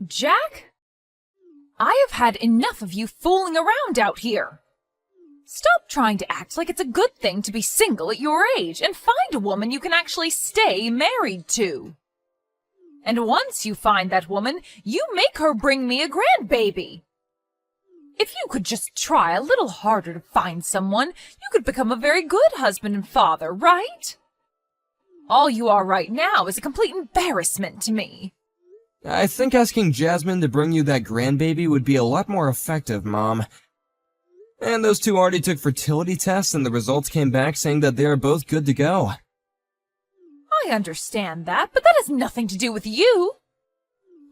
Jack? I have had enough of you fooling around out here. Stop trying to act like it's a good thing to be single at your age and find a woman you can actually stay married to. And once you find that woman, you make her bring me a grandbaby. If you could just try a little harder to find someone, you could become a very good husband and father, right? All you are right now is a complete embarrassment to me. I think asking Jasmine to bring you that grandbaby would be a lot more effective, Mom. And those two already took fertility tests and the results came back saying that they are both good to go. I understand that, but that has nothing to do with you.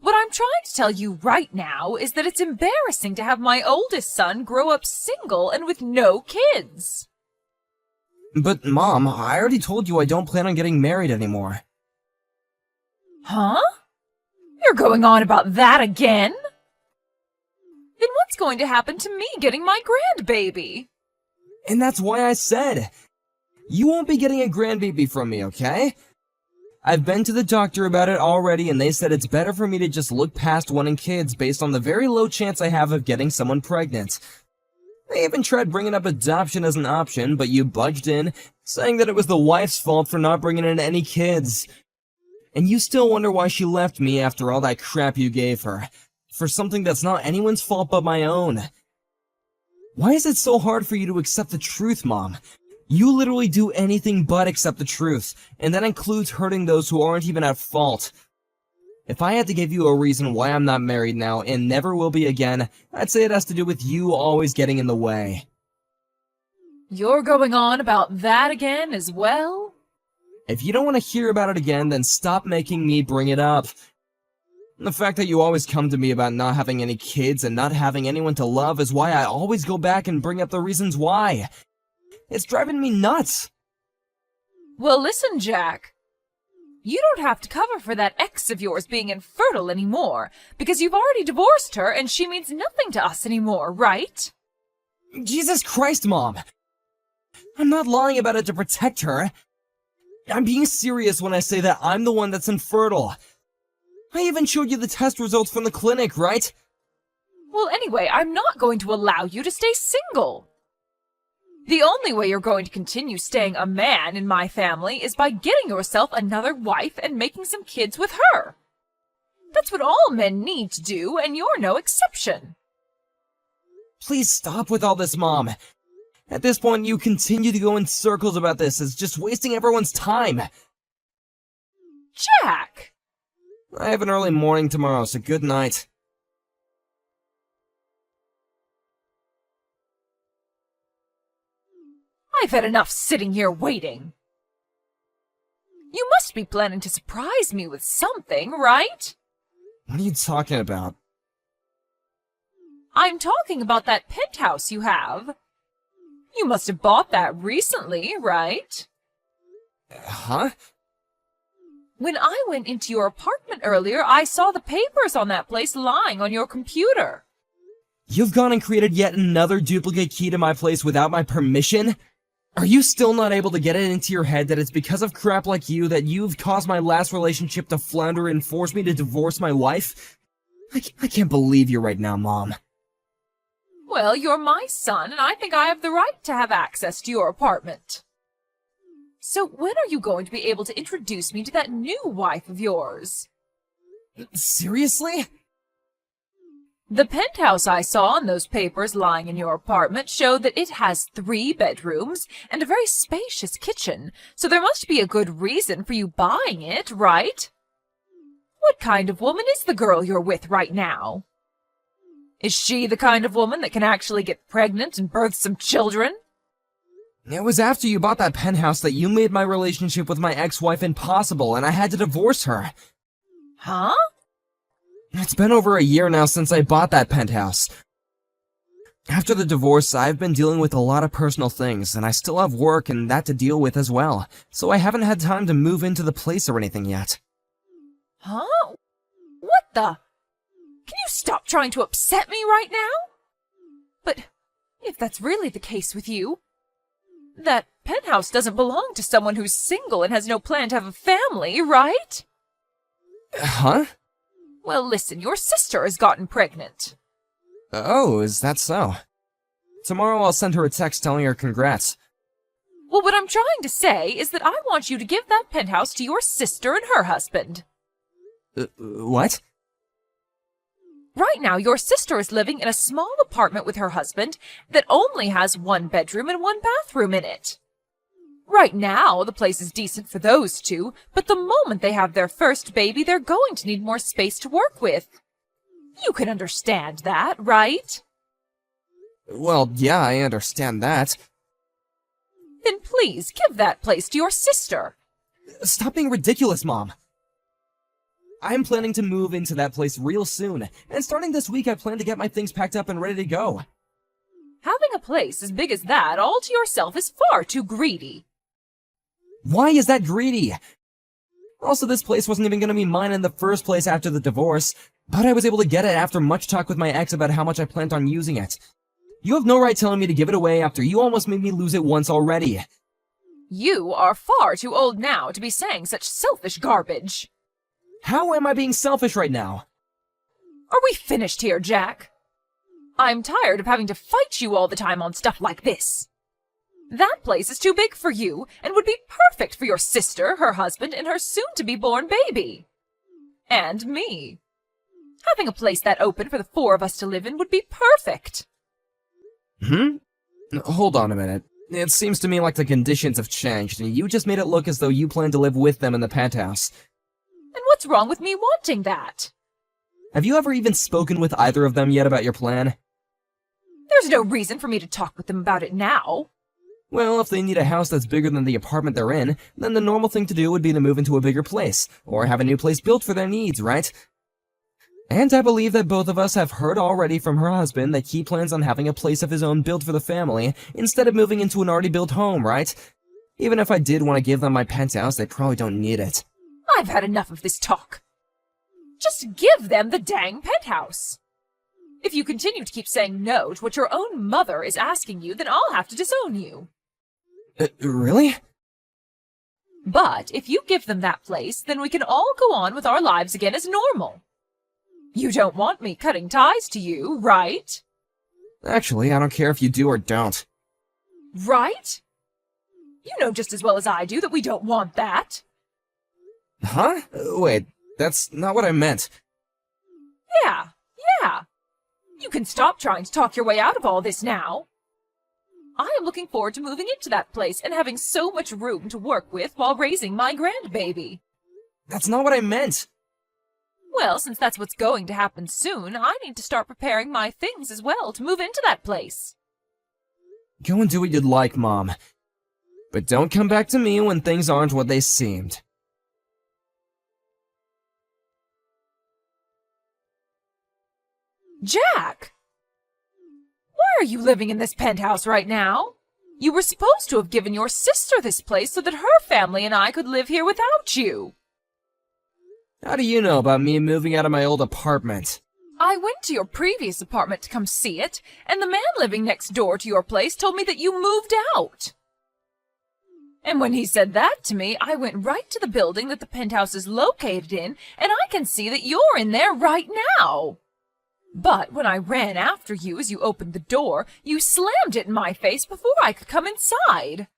What I'm trying to tell you right now is that it's embarrassing to have my oldest son grow up single and with no kids. But, Mom, I already told you I don't plan on getting married anymore. Huh? You're going on about that again? Then what's going to happen to me getting my grandbaby? And that's why I said, you won't be getting a grandbaby from me, okay? I've been to the doctor about it already and they said it's better for me to just look past wanting kids based on the very low chance I have of getting someone pregnant. They even tried bringing up adoption as an option, but you budged in, saying that it was the wife's fault for not bringing in any kids. And you still wonder why she left me after all that crap you gave her, for something that's not anyone's fault but my own. Why is it so hard for you to accept the truth, Mom? You literally do anything but accept the truth, and that includes hurting those who aren't even at fault. If I had to give you a reason why I'm not married now and never will be again, I'd say it has to do with you always getting in the way. You're going on about that again as well? If you don't want to hear about it again, then stop making me bring it up. The fact that you always come to me about not having any kids and not having anyone to love is why I always go back and bring up the reasons why. It's driving me nuts. Well, listen, Jack. You don't have to cover for that ex of yours being infertile anymore, because you've already divorced her and she means nothing to us anymore, right? Jesus Christ, Mom! I'm not lying about it to protect her. I'm being serious when I say that I'm the one that's infertile. I even showed you the test results from the clinic, right? Well, anyway, I'm not going to allow you to stay single. The only way you're going to continue staying a man in my family is by getting yourself another wife and making some kids with her. That's what all men need to do, and you're no exception. Please stop with all this, Mom. At this point, you continue to go in circles about this. It's just wasting everyone's time. Jack! I have an early morning tomorrow, so good night. I've had enough sitting here waiting. You must be planning to surprise me with something, right? What are you talking about? I'm talking about that penthouse you have. You must have bought that recently, right? Huh? When I went into your apartment earlier, I saw the papers on that place lying on your computer. You've gone and created yet another duplicate key to my place without my permission? Are you still not able to get it into your head that it's because of crap like you that you've caused my last relationship to flounder and forced me to divorce my wife? I can't believe you right now, Mom. Well, you're my son, and I think I have the right to have access to your apartment. So when are you going to be able to introduce me to that new wife of yours? Seriously? The penthouse I saw in those papers lying in your apartment showed that it has 3 bedrooms and a very spacious kitchen, so there must be a good reason for you buying it, right? What kind of woman is the girl you're with right now? Is she the kind of woman that can actually get pregnant and birth some children? It was after you bought that penthouse that you made my relationship with my ex-wife impossible and I had to divorce her. Huh? It's been over a year now since I bought that penthouse. After the divorce, I've been dealing with a lot of personal things, and I still have work and that to deal with as well, so I haven't had time to move into the place or anything yet. Huh? What the? Can you stop trying to upset me right now? But if that's really the case with you, that penthouse doesn't belong to someone who's single and has no plan to have a family, right? Huh? Well, listen, your sister has gotten pregnant. Oh, is that so? Tomorrow I'll send her a text telling her congrats. Well, what I'm trying to say is that I want you to give that penthouse to your sister and her husband. What? Right now, your sister is living in a small apartment with her husband that only has 1 bedroom and 1 bathroom in it. Right now, the place is decent for those two, but the moment they have their first baby, they're going to need more space to work with. You can understand that, right? Well, yeah, I understand that. Then please give that place to your sister. Stop being ridiculous, Mom. I'm planning to move into that place real soon, and starting this week I plan to get my things packed up and ready to go. Having a place as big as that all to yourself is far too greedy. Why is that greedy? Also, this place wasn't even going to be mine in the first place after the divorce, but I was able to get it after much talk with my ex about how much I planned on using it. You have no right telling me to give it away after you almost made me lose it once already. You are far too old now to be saying such selfish garbage. How am I being selfish right now? Are we finished here, Jack? I'm tired of having to fight you all the time on stuff like this. That place is too big for you and would be perfect for your sister, her husband, and her soon-to-be-born baby. And me. Having a place that open for the 4 of us to live in would be perfect. Hold on a minute. It seems to me like the conditions have changed, and you just made it look as though you plan to live with them in the penthouse. And what's wrong with me wanting that? Have you ever even spoken with either of them yet about your plan? There's no reason for me to talk with them about it now. Well, if they need a house that's bigger than the apartment they're in, then the normal thing to do would be to move into a bigger place, or have a new place built for their needs, right? And I believe that both of us have heard already from her husband that he plans on having a place of his own built for the family, instead of moving into an already built home, right? Even if I did want to give them my penthouse, they probably don't need it. I've had enough of this talk. Just give them the dang penthouse. If you continue to keep saying no to what your own mother is asking you, then I'll have to disown you. Really? But if you give them that place, then we can all go on with our lives again as normal. You don't want me cutting ties to you, right? Actually, I don't care if you do or don't. Right? You know just as well as I do that we don't want that. Huh? Wait, that's not what I meant. Yeah. You can stop trying to talk your way out of all this now. I am looking forward to moving into that place and having so much room to work with while raising my grandbaby. That's not what I meant. Well, since that's what's going to happen soon, I need to start preparing my things as well to move into that place. Go and do what you'd like, Mom. But don't come back to me when things aren't what they seemed. Jack! Why are you living in this penthouse right now? You were supposed to have given your sister this place so that her family and I could live here without you. How do you know about me moving out of my old apartment? I went to your previous apartment to come see it, and the man living next door to your place told me that you moved out. And when he said that to me, I went right to the building that the penthouse is located in, and I can see that you're in there right now. But when I ran after you as you opened the door, you slammed it in my face before I could come inside.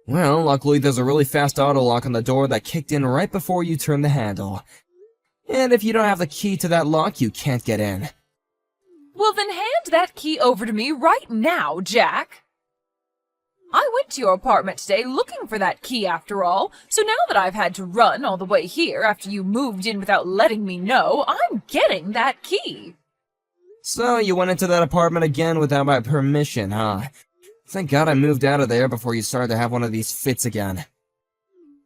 Well, luckily there's a really fast auto lock on the door that kicked in right before you turned the handle. And if you don't have the key to that lock, you can't get in. Well, then hand that key over to me right now, Jack. I went to your apartment today looking for that key after all, so now that I've had to run all the way here after you moved in without letting me know, I'm getting that key. So you went into that apartment again without my permission, huh? Thank God I moved out of there before you started to have one of these fits again.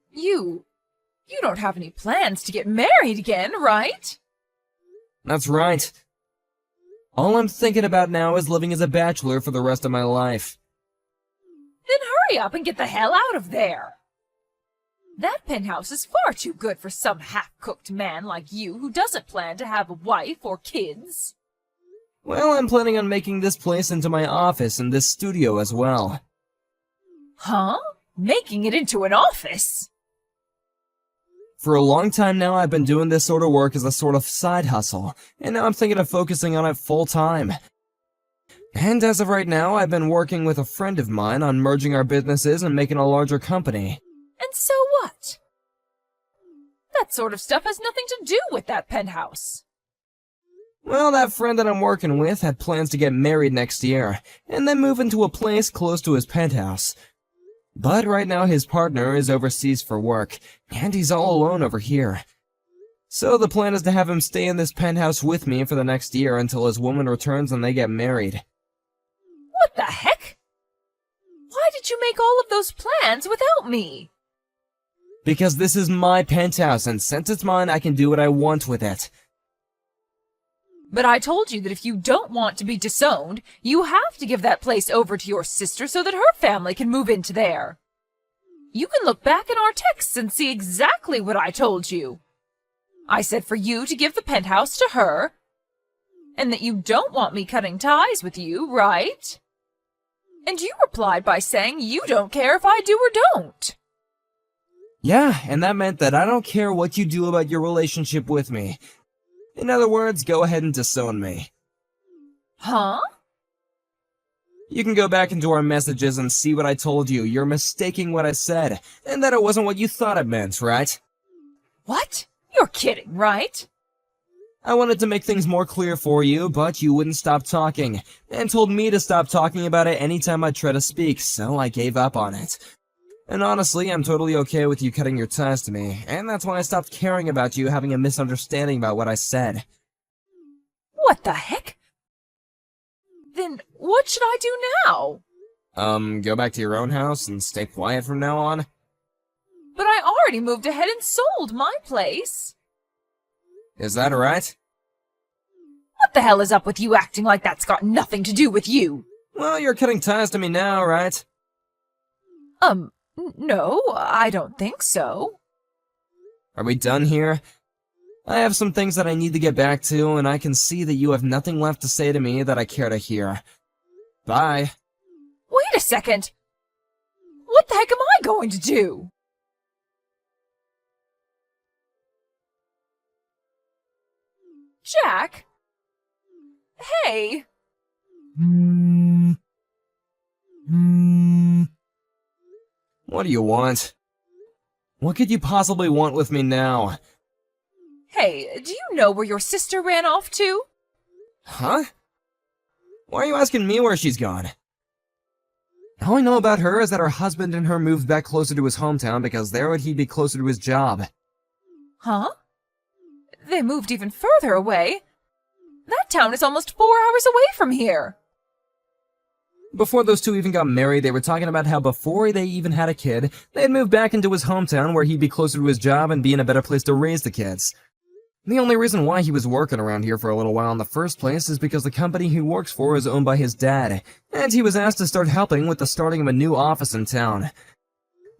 You don't have any plans to get married again, right? That's right. All I'm thinking about now is living as a bachelor for the rest of my life. Then hurry up and get the hell out of there. That penthouse is far too good for some half-cooked man like you who doesn't plan to have a wife or kids. Well, I'm planning on making this place into my office and this studio as well. Huh? Making it into an office? For a long time now, I've been doing this sort of work as a sort of side hustle, and now I'm thinking of focusing on it full time. And as of right now, I've been working with a friend of mine on merging our businesses and making a larger company. And so what? That sort of stuff has nothing to do with that penthouse. Well, that friend that I'm working with had plans to get married next year, and then move into a place close to his penthouse. But right now his partner is overseas for work, and he's all alone over here. So the plan is to have him stay in this penthouse with me for the next year until his woman returns and they get married. What the heck? Why did you make all of those plans without me? Because this is my penthouse, and since it's mine, I can do what I want with it. But I told you that if you don't want to be disowned, you have to give that place over to your sister so that her family can move into there. You can look back in our texts and see exactly what I told you. I said for you to give the penthouse to her, and that you don't want me cutting ties with you, right? And you replied by saying you don't care if I do or don't. Yeah, and that meant that I don't care what you do about your relationship with me. In other words, go ahead and disown me. Huh? You can go back into our messages and see what I told you. You're mistaking what I said, and that it wasn't what you thought it meant, right? What? You're kidding, right? I wanted to make things more clear for you, but you wouldn't stop talking, and told me to stop talking about it anytime I try to speak, so I gave up on it. And honestly, I'm totally okay with you cutting your ties to me, and that's when I stopped caring about you having a misunderstanding about what I said. What the heck? Then what should I do now? Go back to your own house and stay quiet from now on? But I already moved ahead and sold my place. Is that right? What the hell is up with you acting like that's got nothing to do with you? Well, you're cutting ties to me now, right? No, I don't think so. Are we done here? I have some things that I need to get back to, and I can see that you have nothing left to say to me that I care to hear. Bye. Wait a second. What the heck am I going to do? Jack? Hey. What do you want? What could you possibly want with me now? Hey, do you know where your sister ran off to? Huh? Why are you asking me where she's gone? All I know about her is that her husband and her moved back closer to his hometown because there would he be closer to his job. Huh? They moved even further away. That town is almost 4 hours away from here. Before those two even got married, they were talking about how before they even had a kid, they'd move back into his hometown where he'd be closer to his job and be in a better place to raise the kids. The only reason why he was working around here for a little while in the first place is because the company he works for is owned by his dad, and he was asked to start helping with the starting of a new office in town.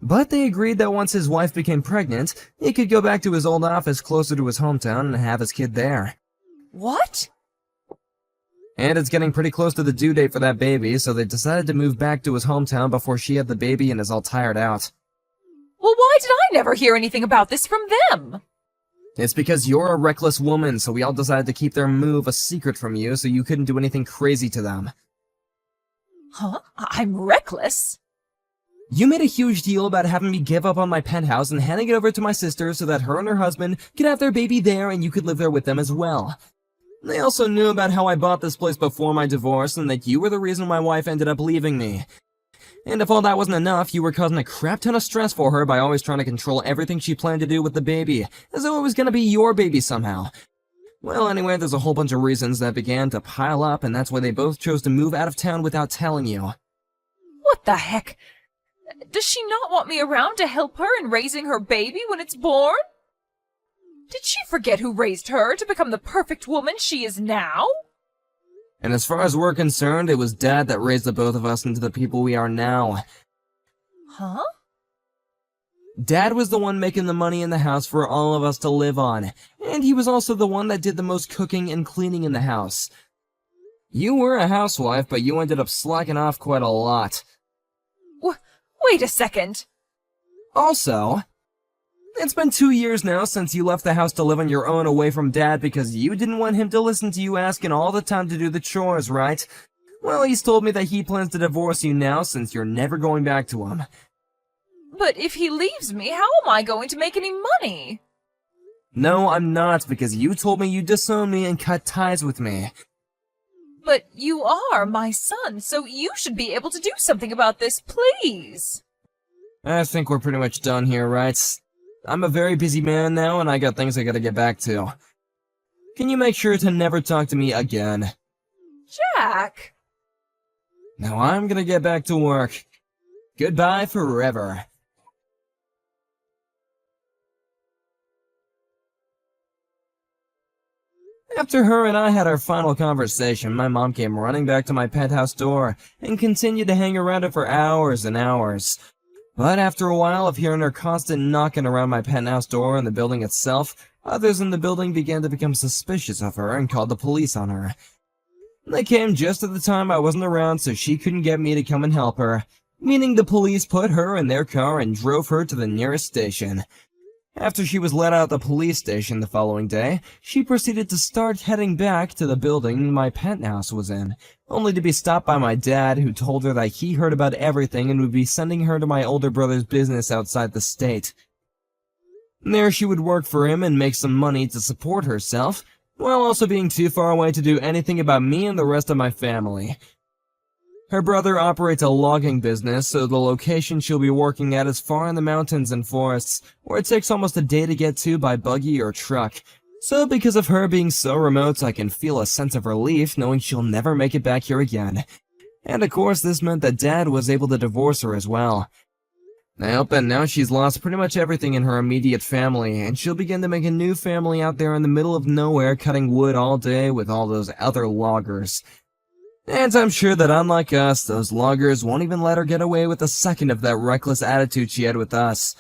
But they agreed that once his wife became pregnant, he could go back to his old office closer to his hometown and have his kid there. What? And it's getting pretty close to the due date for that baby, so they decided to move back to his hometown before she had the baby and is all tired out. Well, why did I never hear anything about this from them? It's because you're a reckless woman, so we all decided to keep their move a secret from you so you couldn't do anything crazy to them. Huh? I'm reckless? You made a huge deal about having me give up on my penthouse and handing it over to my sister so that her and her husband could have their baby there and you could live there with them as well. They also knew about how I bought this place before my divorce and that you were the reason my wife ended up leaving me. And if all that wasn't enough, you were causing a crap ton of stress for her by always trying to control everything she planned to do with the baby, as though it was gonna be your baby somehow. Well, anyway, there's a whole bunch of reasons that began to pile up, and that's why they both chose to move out of town without telling you. What the heck? Does she not want me around to help her in raising her baby when it's born? Did she forget who raised her to become the perfect woman she is now? And as far as we're concerned, it was Dad that raised the both of us into the people we are now. Huh? Dad was the one making the money in the house for all of us to live on, and he was also the one that did the most cooking and cleaning in the house. You were a housewife, but you ended up slacking off quite a lot. Wait a second. Also, It's been 2 years now since you left the house to live on your own away from Dad because you didn't want him to listen to you asking all the time to do the chores, right? Well, he's told me that he plans to divorce you now since you're never going back to him. But if he leaves me, how am I going to make any money? No, I'm not, because you told me you'd disown me and cut ties with me. But you are my son, so you should be able to do something about this, please. I think we're pretty much done here, right? I'm a very busy man now, and I got things I gotta get back to. Can you make sure to never talk to me again? Jack! Now I'm gonna get back to work. Goodbye forever. After her and I had our final conversation, my mom came running back to my penthouse door and continued to hang around it for hours and hours. But after a while of hearing her constant knocking around my penthouse door and the building itself, others in the building began to become suspicious of her and called the police on her. They came just at the time I wasn't around, so she couldn't get me to come and help her, meaning the police put her in their car and drove her to the nearest station. After she was let out of the police station the following day, she proceeded to start heading back to the building my penthouse was in, only to be stopped by my dad, who told her that he heard about everything and would be sending her to my older brother's business outside the state. There she would work for him and make some money to support herself, while also being too far away to do anything about me and the rest of my family. Her brother operates a logging business, so the location she'll be working at is far in the mountains and forests, where it takes almost a day to get to by buggy or truck. So because of her being so remote, I can feel a sense of relief knowing she'll never make it back here again. And of course, this meant that Dad was able to divorce her as well. I hope that now she's lost pretty much everything in her immediate family, and she'll begin to make a new family out there in the middle of nowhere cutting wood all day with all those other loggers. And I'm sure that unlike us, those loggers won't even let her get away with a second of that reckless attitude she had with us.